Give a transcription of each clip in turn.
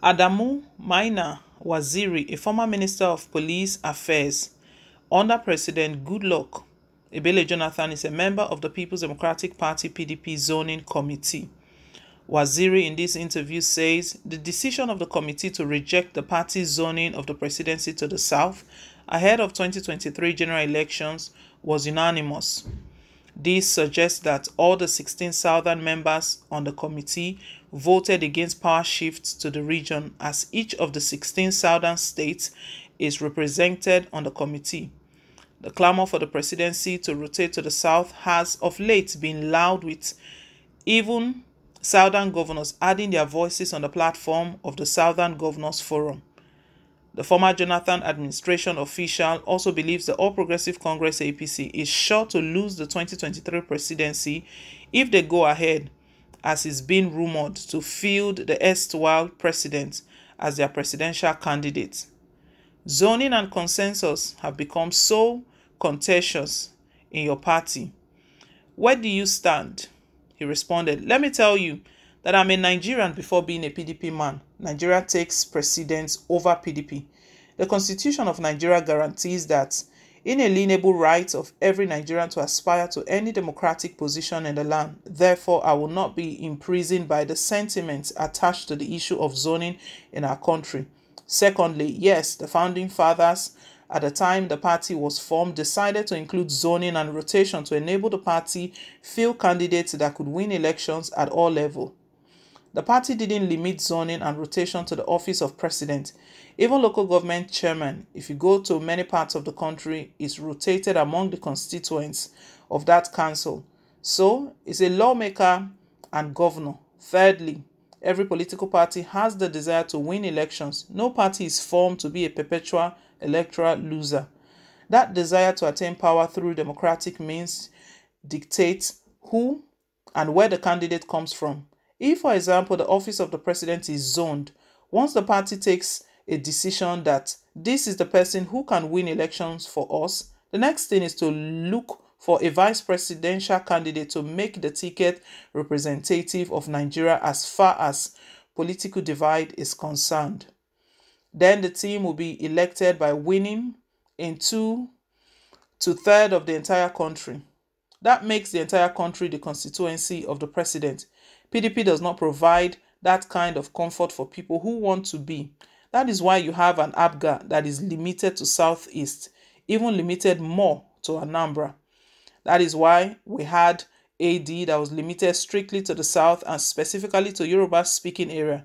Adamu Maina Waziri, a former Minister of Police Affairs under President Goodluck Ebele Jonathan, is a member of the People's Democratic Party (PDP) Zoning Committee. Waziri in this interview says the decision of the committee to reject the party's zoning of the presidency to the south ahead of 2023 general elections was unanimous. This suggests that all the 16 southern members on the committee voted against power shifts to the region, as each of the 16 southern states is represented on the committee. The clamor for the presidency to rotate to the south has of late been loud, with even southern governors adding their voices on the platform of the Southern Governors Forum. The former Jonathan administration official also believes the All Progressive Congress (APC) is sure to lose the 2023 presidency if they go ahead, as is being rumored, to field the erstwhile president as their presidential candidate. Zoning and consensus have become so contentious in your party. Where do you stand? He responded, "Let me tell you that I'm a Nigerian before being a PDP man. Nigeria takes precedence over PDP. The Constitution of Nigeria guarantees that inalienable right of every Nigerian to aspire to any democratic position in the land. Therefore, I will not be imprisoned by the sentiments attached to the issue of zoning in our country. Secondly, yes, the founding fathers, at the time the party was formed, decided to include zoning and rotation to enable the party field candidates that could win elections at all levels. The party didn't limit zoning and rotation to the office of president. Even local government chairman, if you go to many parts of the country, is rotated among the constituents of that council. So, it's a lawmaker and governor. Thirdly, every political party has the desire to win elections. No party is formed to be a perpetual electoral loser. That desire to attain power through democratic means dictates who and where the candidate comes from. If, for example, the office of the president is zoned, once the party takes a decision that this is the person who can win elections for us, the next thing is to look for a vice presidential candidate to make the ticket representative of Nigeria as far as political divide is concerned. Then the team will be elected by winning in 2 to 3rds of the entire country. That makes the entire country the constituency of the president. PDP does not provide that kind of comfort for people who want to be. That is why you have an APGA that is limited to Southeast, even limited more to Anambra. That is why we had AD that was limited strictly to the South and specifically to Yoruba-speaking area.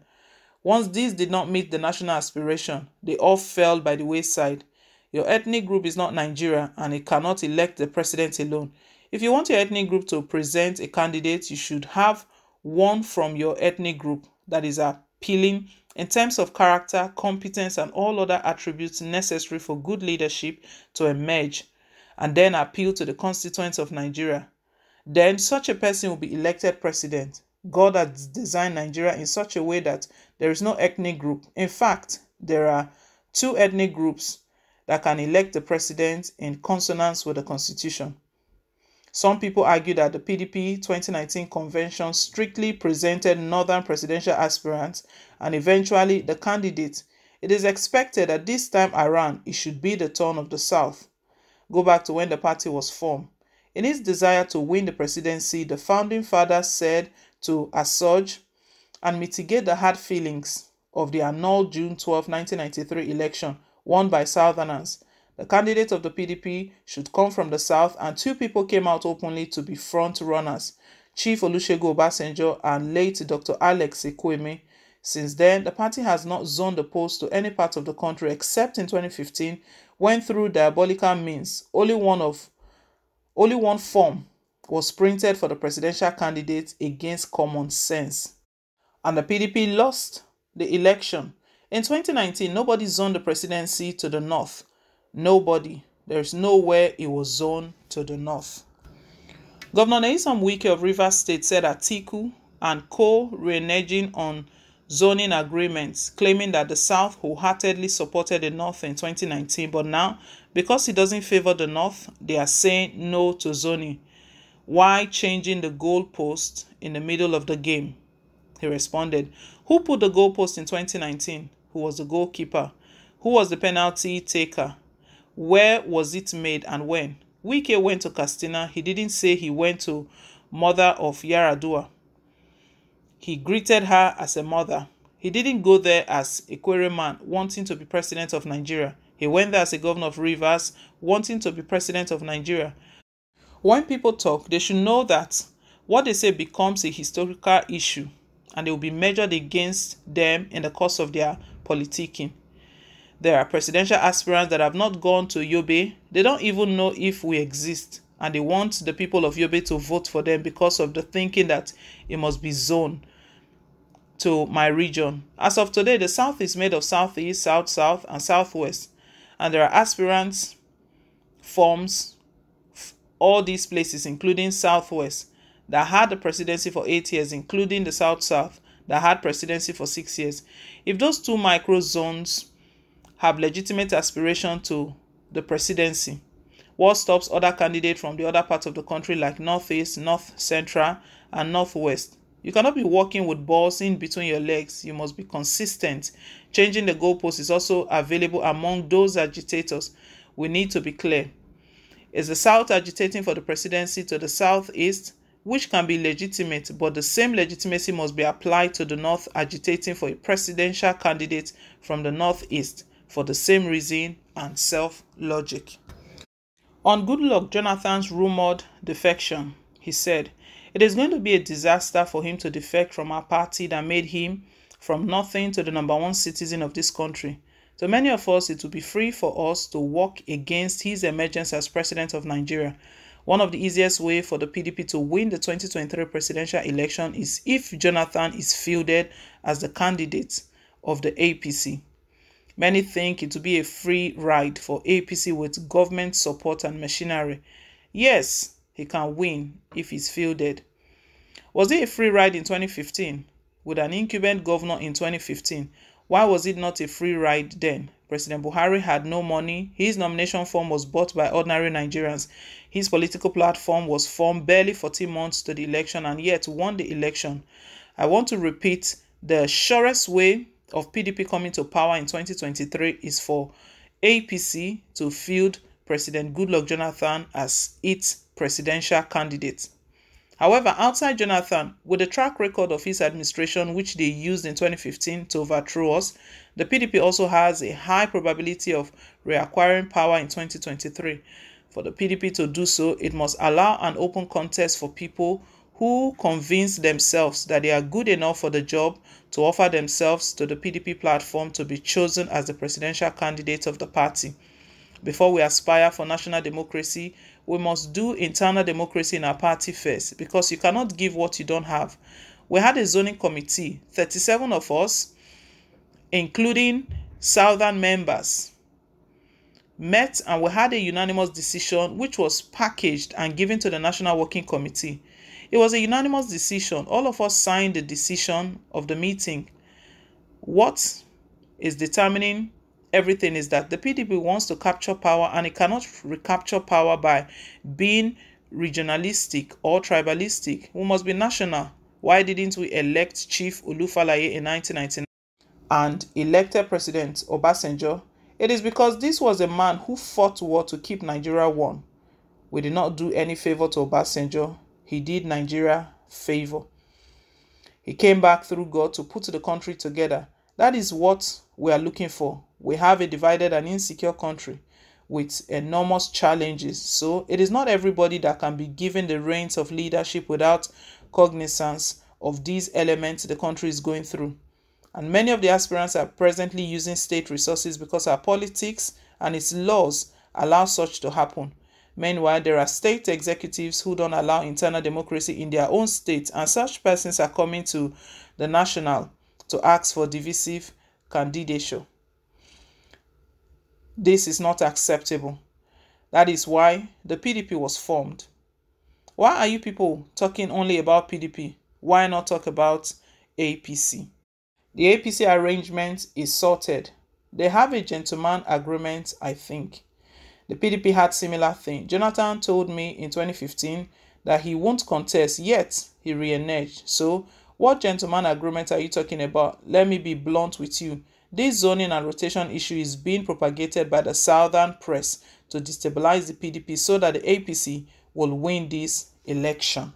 Once these did not meet the national aspiration, they all fell by the wayside. Your ethnic group is not Nigeria, and it cannot elect the president alone. If you want your ethnic group to present a candidate, you should have one from your ethnic group that is appealing in terms of character, competence, and all other attributes necessary for good leadership to emerge, and then appeal to the constituents of Nigeria. Then such a person will be elected president. God has designed Nigeria in such a way that there is no ethnic group. In fact, there are 2 ethnic groups that can elect the president in consonance with the constitution. Some people argue that the PDP 2019 convention strictly presented northern presidential aspirants and eventually the candidate. It is expected that this time around it should be the turn of the South. Go back to when the party was formed. In its desire to win the presidency, the founding fathers said to assuage and mitigate the hard feelings of the annulled June 12, 1993 election won by Southerners. The candidate of the PDP should come from the South, and 2 people came out openly to be front runners, Chief Olusegun Obasanjo and late Dr. Alex Ekwueme. Since then, the party has not zoned the post to any part of the country except in 2015, when through diabolical means, only one form was printed for the presidential candidate against common sense. And the PDP lost the election. In 2019, nobody zoned the presidency to the north. Nobody. There is nowhere it was zoned to the north. Governor Nyesom Wike of Rivers State said Atiku and co reneging on zoning agreements, claiming that the South wholeheartedly supported the North in 2019, but now, because he doesn't favor the North, they are saying no to zoning. Why changing the goalpost in the middle of the game? He responded, "Who put the goalpost in 2019? Who was the goalkeeper? Who was the penalty taker? Where was it made and when? Wike went to Castina. He didn't say he went to mother of Yaradua. He greeted her as a mother. He didn't go there as a query man wanting to be president of Nigeria. He went there as a governor of Rivers wanting to be president of Nigeria." When people talk, they should know that what they say becomes a historical issue and they will be measured against them in the course of their politicking. There are presidential aspirants that have not gone to Yobe. They don't even know if we exist, and they want the people of Yobe to vote for them because of the thinking that it must be zoned to my region. As of today, the South is made of Southeast, South, and Southwest, and there are aspirants forms all these places, including Southwest, that had the presidency for 8 years, including the South, that had presidency for 6 years. If those two micro zones have legitimate aspiration to the presidency, what stops other candidates from the other parts of the country like Northeast, North Central, and Northwest? You cannot be walking with balls in between your legs. You must be consistent. Changing the goalpost is also available among those agitators. We need to be clear. Is the South agitating for the presidency to the Southeast, which can be legitimate, but the same legitimacy must be applied to the North agitating for a presidential candidate from the Northeast for the same reason and self-logic. On Goodluck Jonathan's rumored defection, he said, "It is going to be a disaster for him to defect from our party that made him from nothing to the #1 citizen of this country. To many of us, it will be free for us to work against his emergence as president of Nigeria. One of the easiest ways for the PDP to win the 2023 presidential election is if Jonathan is fielded as the candidate of the APC. Many think it will be a free ride for APC with government support and machinery. Yes, he can win if he's fielded. Was it a free ride in 2015 with an incumbent governor in 2015? Why was it not a free ride then? President Buhari had no money. His nomination form was bought by ordinary Nigerians. His political platform was formed barely 14 months to the election and yet won the election. I want to repeat, the surest way of PDP coming to power in 2023 is for APC to field President Goodluck Jonathan as its presidential candidate. However, outside Jonathan, with the track record of his administration, which they used in 2015 to overthrow us, the PDP also has a high probability of reacquiring power in 2023. For the PDP to do so, it must allow an open contest for people who convince themselves that they are good enough for the job to offer themselves to the PDP platform to be chosen as the presidential candidate of the party. Before we aspire for national democracy, we must do internal democracy in our party first, because you cannot give what you don't have. We had a zoning committee, 37 of us, including southern members, met and we had a unanimous decision which was packaged and given to the National Working Committee. It was a unanimous decision. All of us signed the decision of the meeting. What is determining everything is that the PDP wants to capture power and it cannot recapture power by being regionalistic or tribalistic. We must be national. Why didn't we elect Chief Olufalaye in 1999 and elected President Obasanjo? It is because this was a man who fought war to keep Nigeria one. We did not do any favor to Obasanjo. He did Nigeria favor. He came back through God to put the country together. That is what we are looking for. We have a divided and insecure country with enormous challenges. So it is not everybody that can be given the reins of leadership without cognizance of these elements the country is going through. And many of the aspirants are presently using state resources because our politics and its laws allow such to happen. Meanwhile, there are state executives who don't allow internal democracy in their own state, and such persons are coming to the national to ask for divisive candidature. This is not acceptable. That is why the PDP was formed. Why are you people talking only about PDP? Why not talk about APC? The APC arrangement is sorted. They have a gentleman agreement, I think. The PDP had similar thing. Jonathan told me in 2015 that he won't contest, yet he reneged. So What gentleman agreement are you talking about? Let me be blunt with you. This zoning and rotation issue is being propagated by the southern press to destabilize the PDP so that the APC will win this election.